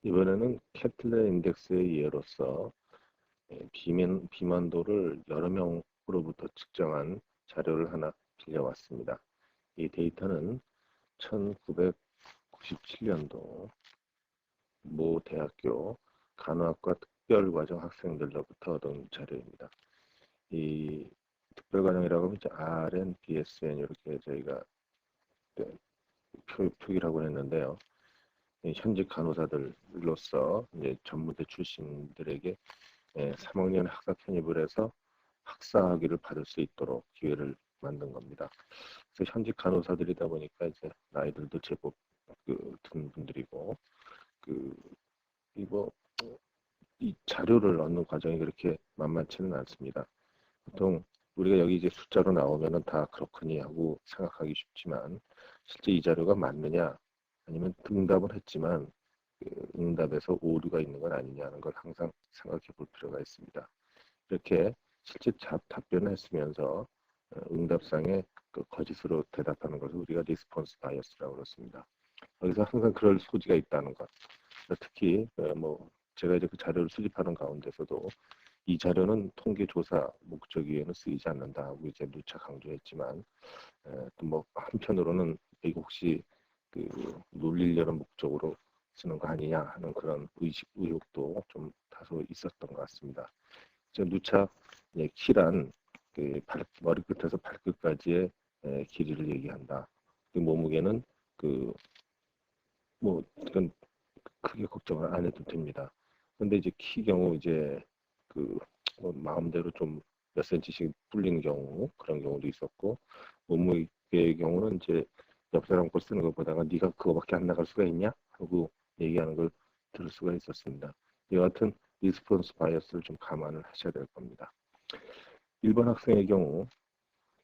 이번에는 캐틀러 인덱스의 예로서 비만도를 여러 명으로부터 측정한 자료를 하나 빌려왔습니다. 이 데이터는 1997년도 모 대학교 간호학과 특별과정 학생들로부터 얻은 자료입니다. 이 특별과정이라고 하면 이제 RN, BSN 이렇게 저희가 표기를 하고 했는데요. 현직 간호사들로서 이제 전문대 출신들에게 3학년 학사 편입을 해서 학사학위를 받을 수 있도록 기회를 만든 겁니다. 그래서 현직 간호사들이다 보니까 이제 나이들도 제법 든 분들이고 이거 이 자료를 얻는 과정이 그렇게 만만치는 않습니다. 보통 우리가 여기 이제 숫자로 나오면은 다 그렇거니 하고 생각하기 쉽지만 실제 이 자료가 맞느냐 아니면 응답을 했지만 응답에서 오류가 있는 건 아니냐는 걸 항상 생각해 볼 필요가 있습니다. 이렇게 실제 답변을 했으면서 응답상에 거짓으로 대답하는 것을 우리가 리스폰스 바이어스라고 그렇습니다. 여기서 항상 그럴 소지가 있다는 것. 특히 뭐 제가 이제 그 자료를 수집하는 가운데서도 이 자료는 통계 조사 목적위에는 쓰이지 않는다 하고 이제 누차 강조했지만 또 뭐 한편으로는 이거 혹시 놀리려는 목적으로 쓰는 거 아니냐 하는 그런 의혹도 좀 다소 있었던 것 같습니다. 누차 키란 머리끝에서 발끝까지의 길이를 얘기한다. 몸무게는 뭐 그건 크게 걱정을 안 해도 됩니다. 근데 이제 키 경우 이제 뭐 마음대로 좀 몇 센치씩 불린 경우 그런 경우도 있었고 몸무게의 경우는 이제 옆 사람 거 쓰는 것보다가 네가 그거밖에 안 나갈 수가 있냐 하고 얘기하는 걸 들을 수가 있었습니다. 이와 같은 리스폰스 바이어스를 좀 감안을 하셔야 될 겁니다. 일반 학생의 경우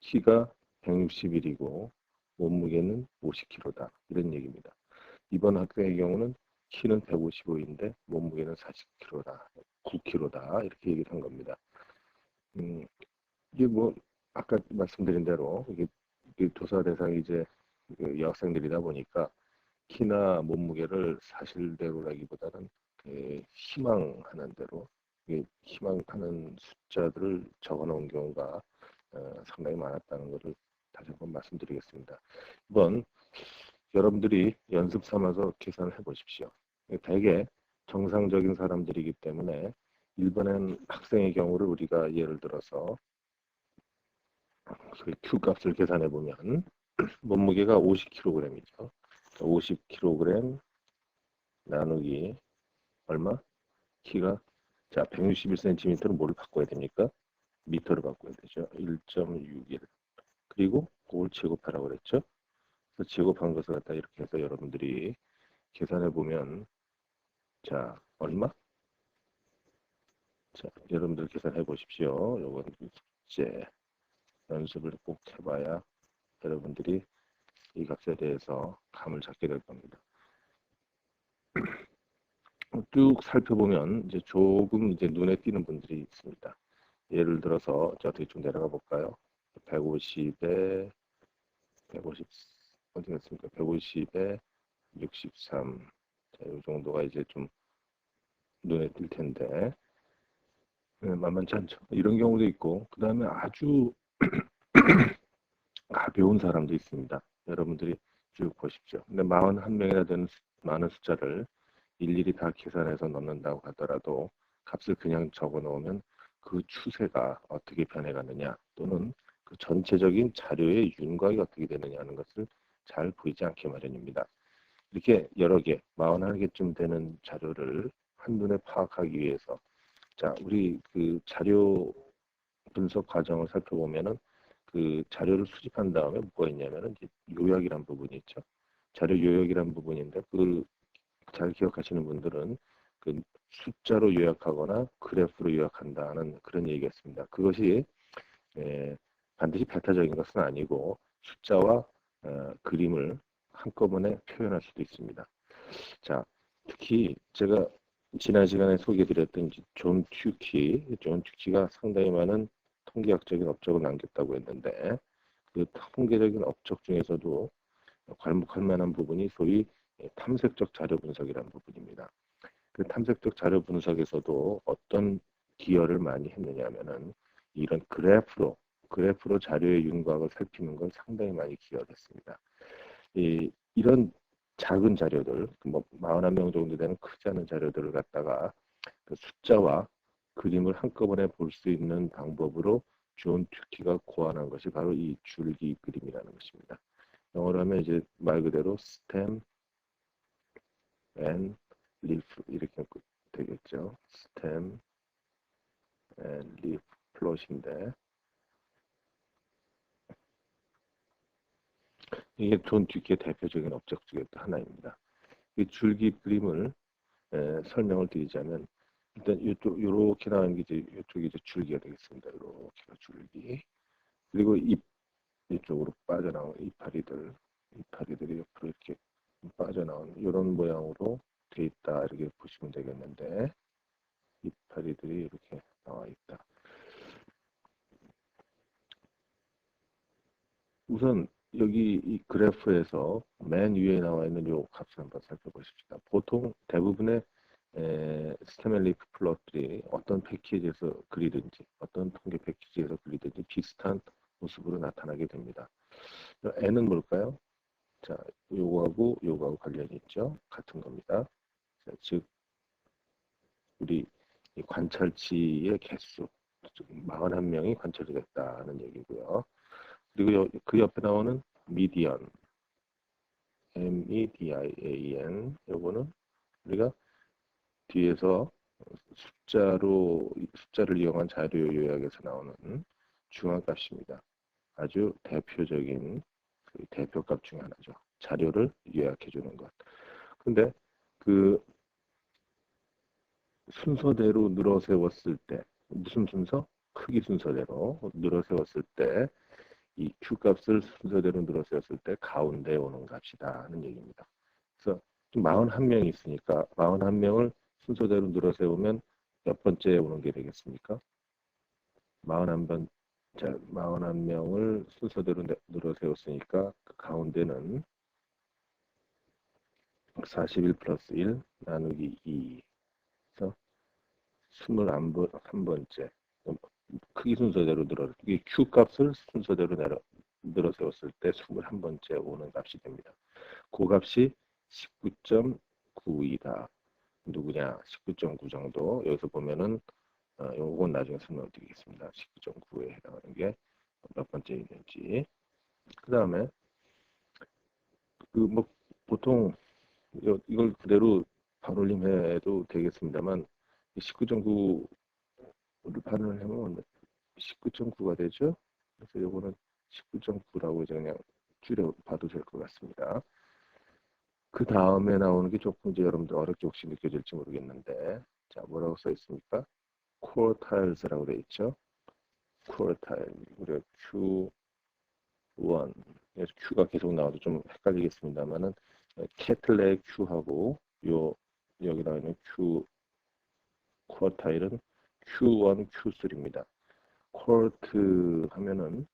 키가 161이고 몸무게는 50kg다 이런 얘기입니다. 이번 학생의 경우는 키는 155인데 몸무게는 40kg다, 9kg다 이렇게 얘기를 한 겁니다. 이게 뭐 아까 말씀드린 대로 이게 조사 대상이 이제 여학생들이다 보니까 키나 몸무게를 사실대로라기보다는 희망하는 대로 희망하는 숫자들을 적어놓은 경우가 상당히 많았다는 것을 다시 한번 말씀드리겠습니다. 이번 여러분들이 연습 삼아서 계산을 해보십시오. 대개 정상적인 사람들이기 때문에 일반인 학생의 경우를 우리가 예를 들어서 Q 값을 계산해 보면 몸무게가 50kg이죠. 50kg 나누기 얼마? 키가 자 161cm는 뭐를 바꿔야 됩니까? 미터를 바꿔야 되죠. 1.61 그리고 그걸 제곱하라고 그랬죠. 그래서 제곱한 것을 갖다 이렇게 해서 여러분들이 계산해 보면 자 얼마? 자 여러분들 계산해 보십시오. 요건 숙제 연습을 꼭 해봐야 여러분들이 이 값에 대해서 감을 잡게 될 겁니다. 쭉 살펴보면 이제 조금 이제 눈에 띄는 분들이 있습니다. 예를 들어서 저 어떻게 좀 내려가 볼까요? 150에 150 어디 갔습니까? 150에 63. 자, 이 정도가 이제 좀 눈에 띌 텐데 만만치 않죠. 이런 경우도 있고 그 다음에 아주 가벼운 사람도 있습니다. 여러분들이 쭉 보십시오. 근데 41명이나 되는 많은 숫자를 일일이 다 계산해서 넣는다고 하더라도 값을 그냥 적어 놓으면 그 추세가 어떻게 변해가느냐 또는 그 전체적인 자료의 윤곽이 어떻게 되느냐 하는 것을 잘 보이지 않게 마련입니다. 이렇게 여러 개, 41개쯤 되는 자료를 한눈에 파악하기 위해서 자, 우리 그 자료 분석 과정을 살펴보면은 그 자료를 수집한 다음에 뭐가 있냐면은 요약이란 부분이 있죠. 자료 요약이란 부분인데 그걸 잘 기억하시는 분들은 그 숫자로 요약하거나 그래프로 요약한다는 그런 얘기였습니다. 그것이 반드시 배타적인 것은 아니고 숫자와 그림을 한꺼번에 표현할 수도 있습니다. 자, 특히 제가 지난 시간에 소개해드렸던 존 튜키가 상당히 많은 통계학적인 업적을 남겼다고 했는데 그 통계적인 업적 중에서도 괄목할 만한 부분이 소위 탐색적 자료 분석이라는 부분입니다. 그 탐색적 자료 분석에서도 어떤 기여를 많이 했느냐 하면은 이런 그래프로 자료의 윤곽을 살피는 걸 상당히 많이 기여했습니다. 이런 작은 자료들, 뭐 41명 정도 되는 크지 않은 자료들을 갖다가 그 숫자와 그림을 한꺼번에 볼 수 있는 방법으로 존 튜키가 고안한 것이 바로 이 줄기 그림이라는 것입니다. 영어로 하면 이제 말 그대로 스템 앤 리프 이렇게 되겠죠. 스템 앤 리프 플롯인데 이게 존 튜키의 대표적인 업적 중에 또 하나입니다. 이 줄기 그림을 설명을 드리자면 일단 이쪽 요렇게 나오는 게 이제 이쪽이 이제 줄기가 되겠습니다. 이렇게가 줄기. 그리고 이쪽으로 빠져나온 이파리들이 옆으로 이렇게 빠져나온 이런 모양으로 돼 있다 이렇게 보시면 되겠는데 이파리들이 이렇게 나와 있다. 우선 여기 이 그래프에서 맨 위에 나와 있는 이 값을 한번 살펴보십시다. 보통 대부분의 스테멜리프 플롯들이 어떤 패키지에서 그리든지 어떤 통계 패키지에서 그리든지 비슷한 모습으로 나타나게 됩니다. n은 뭘까요? 자, 요거하고 관련이 있죠. 같은 겁니다. 자, 즉 우리 이 관찰치의 개수 41명이 관찰이 됐다는 얘기고요. 그리고 그 옆에 나오는 미디언 MEDIAN 요거는 우리가 뒤에서 숫자를 이용한 자료 요약에서 나오는 중앙값입니다. 아주 대표적인 그 대표값 중에 하나죠. 자료를 요약해 주는 것. 근데 그 순서대로 늘어 세웠을 때 무슨 순서? 크기 순서대로 늘어 세웠을 때 이 Q값을 순서대로 늘어 세웠을 때 가운데 오는 값이다는 얘기입니다. 그래서 41명이 있으니까 41명을 순서대로 늘어 세우면 몇 번째 오는 게 되겠습니까? 41번, 자, 41명을 순서대로 늘어 세웠으니까 그 가운데는 41 플러스 1 나누기 2. 그래서 21번째. 크기 순서대로 이 Q 값을 순서대로 늘어 세웠을 때 21번째 오는 값이 됩니다. 그 값이 19.92다. 누구냐? 19.9 정도. 여기서 보면은 요건 나중에 설명드리겠습니다. 19.9에 해당하는 게 몇 번째 있는지. 그 다음에 그 뭐 보통 이걸 그대로 반올림해도 되겠습니다만 19.9를 반올림하면 19.9가 되죠. 그래서 요거는 19.9라고 이제 그냥 줄여 봐도 될 것 같습니다. 그 다음에 나오는 게 조금 이제 여러분들 어렵게 혹시 느껴질지 모르겠는데 자 뭐라고 써 있습니까? quartiles라고 되어 있죠. quartile 우리가 Q1 그래서 Q가 계속 나와도 좀 헷갈리겠습니다만은 캐틀레의 Q하고 여기 나와 있는 Q quartile은 Q1, Q3입니다. 쿼트 하면은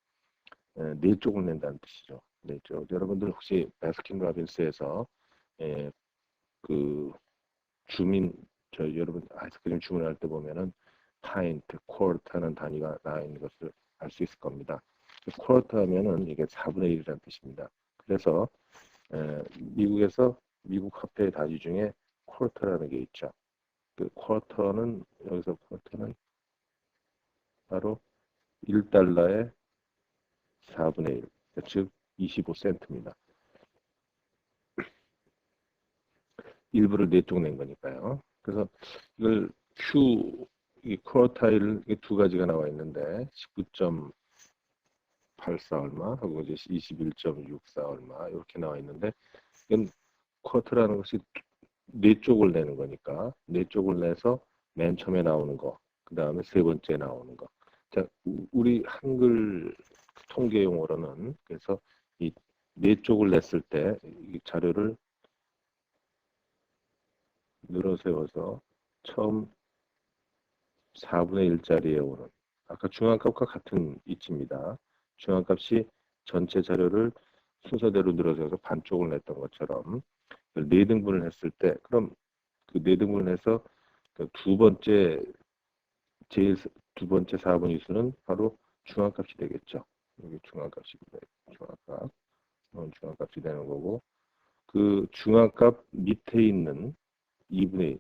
네 쪽을 낸다는 뜻이죠. 네 쪽. 여러분들 혹시 바스킨 라빈스에서 그 여러분 아이스크림 주문할 때 보면은 파인트, 쿼터는 단위가 나와 있는 것을 알 수 있을 겁니다. 쿼터 하면은 이게 4분의 1이라는 뜻입니다. 그래서 미국에서 미국 화폐의 단위 중에 쿼터라는 게 있죠. 그 쿼터는 여기서 쿼터는 바로 1달러의 4분의 1, 즉 25센트입니다. 일부를 네 쪽 낸 거니까요. 그래서 이걸 이 쿼타일 두 가지가 나와 있는데 19.84 얼마 하고 이제 21.64 얼마 이렇게 나와 있는데 이건 쿼트라는 것이 네 쪽을 내는 거니까 네 쪽을 내서 맨 처음에 나오는 거, 그 다음에 세 번째 나오는 거. 자, 우리 한글 통계 용어로는 그래서 이 네 쪽을 냈을 때 이 자료를 늘어 세워서 처음 4분의 1짜리에 오는 아까 중앙값과 같은 이치입니다. 중앙값이 전체 자료를 순서대로 늘어서서 반쪽을 냈던 것처럼 네 등분을 했을 때, 그럼 그 네 등분을 해서 그 두 번째, 제일 두 번째 4분의 수는 바로 중앙값이 되겠죠. 여기 중앙값이 중앙값, 중앙값이 되는 거고, 그 중앙값 밑에 있는 2분의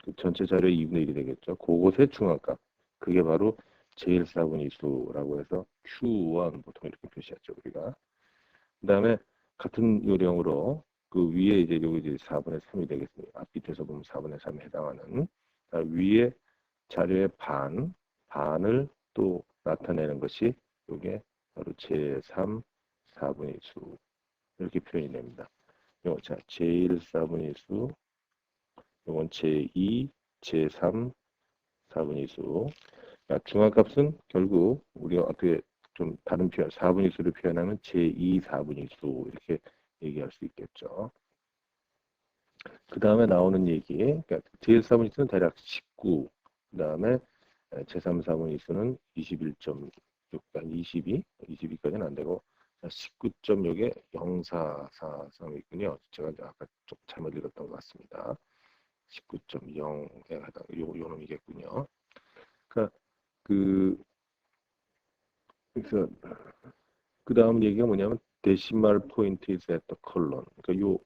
그 전체 자료의 2분의 1이 되겠죠. 그것의 중앙값. 그게 바로 제일 4분의 수라고 해서 Q1 보통 이렇게 표시하죠, 우리가. 그 다음에 같은 요령으로 그 위에 이제 여기 이제 4분의 3이 되겠습니다. 앞밑에서 보면 4분의 3에 해당하는 위에 자료의 반을 또 나타내는 것이 이게 바로 제3 4분의 수 이렇게 표현이 됩니다. 요, 자, 제1 4분의 수, 요건 제2, 제3 4분의 수. 중앙값은 결국 우리가 어떻게 좀 다른 표현, 4분의 수를 표현하면 제2 4분의 수 이렇게 얘기할 수 있겠죠. 그 다음에 나오는 얘기, 그러니까 제1 4분의 수는 대략 19, 그 다음에 제3 4분의 수는 21.6, 22까지는 안 되고 19.6에 0443이 있군요. 제가 아까 좀 잘못 읽었던 것 같습니다. 19.0에 해당, 요 놈이겠군요. 그러니까 그래서 그 다음 얘기가 뭐냐면 데시말 포인트 is at the colon. 그러니까 요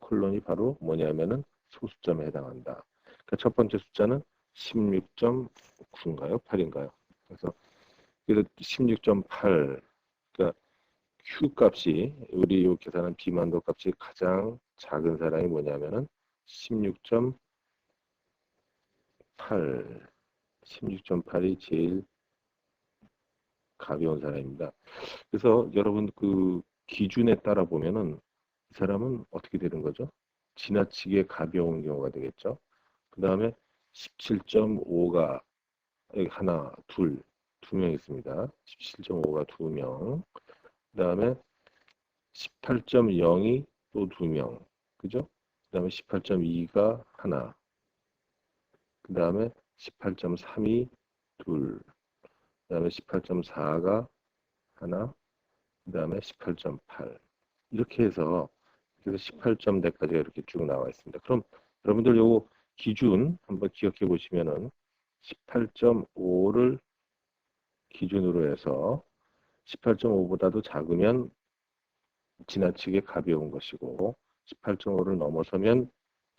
콜론이 바로 뭐냐면은 소수점에 해당한다. 그러니까 첫 번째 숫자는 16.9인가요? 8인가요? 그래서 16.8. 그러니까 Q 값이 우리 요 계산한 비만도 값이 가장 작은 사람이 뭐냐면은 16.8. 16.8이 제일 가벼운 사람입니다. 그래서 여러분 그 기준에 따라 보면은 이 사람은 어떻게 되는 거죠? 지나치게 가벼운 경우가 되겠죠. 그 다음에 17.5가 하나, 두 명 있습니다. 17.5가 두 명. 그 다음에 18.0이 또 두 명. 그죠? 그 다음에 18.2가 하나. 그 다음에 18.3이 둘. 그 다음에 18.4가 하나. 그 다음에 18.8. 이렇게 해서 그래서 18점대까지가 이렇게 쭉 나와 있습니다. 그럼 여러분들 요거 기준 한번 기억해 보시면은 18.5를 기준으로 해서 18.5보다도 작으면 지나치게 가벼운 것이고 18.5를 넘어서면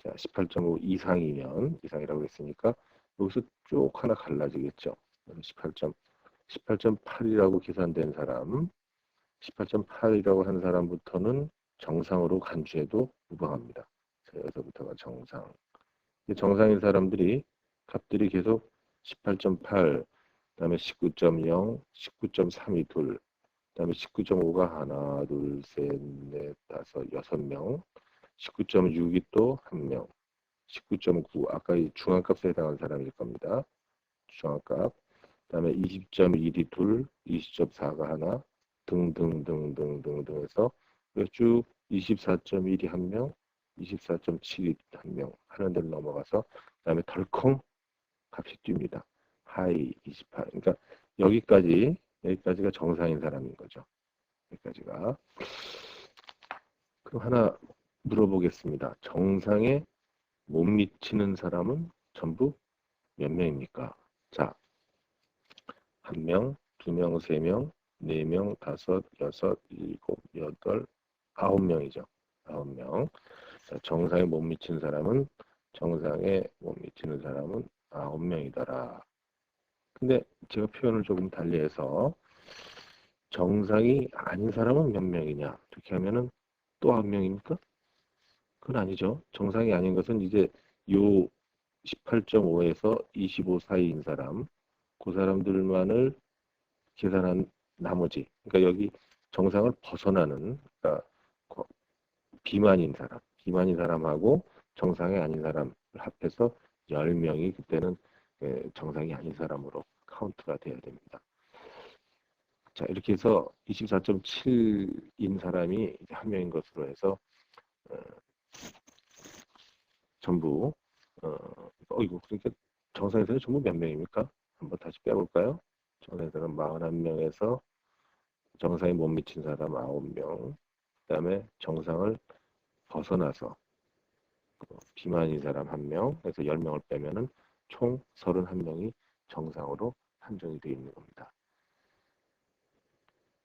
18.5 이상이라고 했으니까 여기서 쭉 하나 갈라지겠죠. 18.8이라고 계산된 사람 18.8이라고 하는 사람부터는 정상으로 간주해도 무방합니다. 여기서부터가 정상. 정상인 사람들이 값들이 계속 18.8, 그다음에 19.0, 19.3이 둘, 그다음에 19.5가 하나, 둘, 셋, 넷, 다섯, 여섯 명, 19.6이 또 한 명, 19.9 아까 이 중앙값에 해당하는 사람일 겁니다. 중앙값. 그다음에 20.1이 둘, 20.4가 하나, 등등등등등등 해서 쭉 24.1이 한 명, 24.7이 한 명 하는 데를 넘어가서 그다음에 덜컹 값이 뜁니다. 하이 28. 그러니까 여기까지가 정상인 사람인 거죠. 여기까지가. 그럼 하나 물어보겠습니다. 정상에 못 미치는 사람은 전부 몇 명입니까? 자, 한 명, 두 명, 세 명, 네 명, 다섯, 여섯, 일곱, 여덟, 9명이죠. 9명. 정상에 못 미치는 사람은 9명이더라. 근데 제가 표현을 조금 달리해서 정상이 아닌 사람은 몇 명이냐? 이렇게 하면은 또 9명입니까? 그건 아니죠. 정상이 아닌 것은 이제 요 18.5에서 25 사이인 사람, 그 사람들만을 계산한 나머지, 그러니까 여기 정상을 벗어나는, 그러니까 비만인 사람하고 정상이 아닌 사람을 합해서 10명이 그때는 정상이 아닌 사람으로 카운트가 돼야 됩니다. 자, 이렇게 해서 24.7인 사람이 한 명인 것으로 해서 전부 이거 그러니까 정상에서는 전부 몇 명입니까? 한번 다시 빼볼까요? 정상에서는 41명에서 정상에 못 미친 사람 9명, 그 다음에 정상을 벗어나서 비만인 사람 1명, 그래서 10명을 빼면은 총 31명이 정상으로 판정이 되어 있는 겁니다.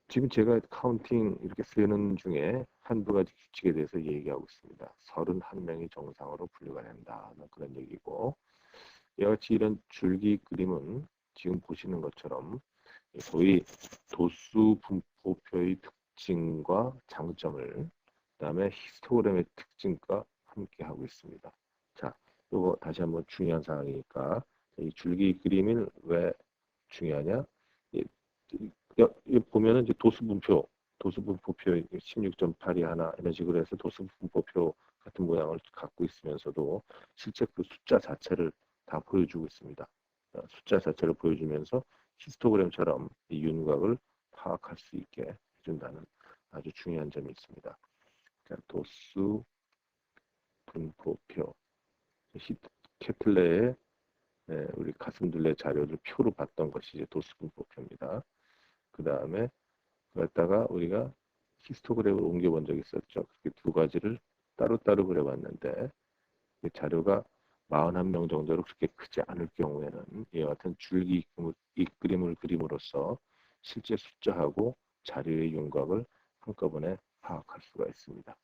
지금 제가 카운팅 이렇게 쓰는 중에 한두 가지 규칙에 대해서 얘기하고 있습니다. 31명이 정상으로 분류가 된다는 그런 얘기고, 이와 같이 이런 줄기 그림은 지금 보시는 것처럼 소위 도수 분포표의 특징과 장점을, 그다음에 히스토그램의 특징과 함께 하고 있습니다. 자, 이거 다시 한번 중요한 사항이니까 이 줄기 그림을 왜 중요하냐? 여기 보면은 이제 도수분포표 16.8이 하나 이런 식으로 해서 도수분포표 같은 모양을 갖고 있으면서도 실제 그 숫자 자체를 다 보여주고 있습니다. 숫자 자체를 보여주면서 히스토그램처럼 이 윤곽을 파악할 수 있게 해준다는 아주 중요한 점이 있습니다. 자, 도수 분포표 케틀레의 우리 가슴둘레 자료를 표로 봤던 것이 이제 도수 분포표입니다. 그 다음에 그랬다가 우리가 히스토그램을 옮겨본 적이 있었죠. 그렇게 두 가지를 따로따로 그려봤는데 자료가 41명 정도로 그렇게 크지 않을 경우에는 이와 같은 줄기 이 그림을 그림으로써 실제 숫자하고 자료의 윤곽을 한꺼번에 파악할 수가 있습니다.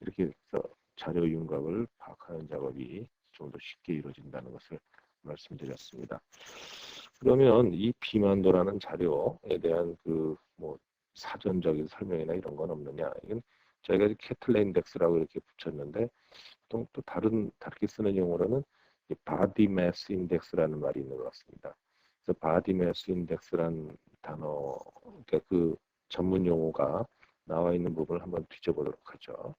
이렇게 해서 자료 윤곽을 파악하는 작업이 좀 더 쉽게 이루어진다는 것을 말씀드렸습니다. 그러면 이 비만도라는 자료에 대한 그 뭐 사전적인 설명이나 이런 건 없느냐? 이건 저희가 캐틀레 인덱스라고 이렇게 붙였는데 또 다르게 쓰는 용어로는 바디 매스 인덱스라는 말이 있는 것 같습니다. 그래서 바디 매스 인덱스라는 단어, 그러니까 그 전문 용어가 나와 있는 부분을 한번 뒤져보도록 하죠.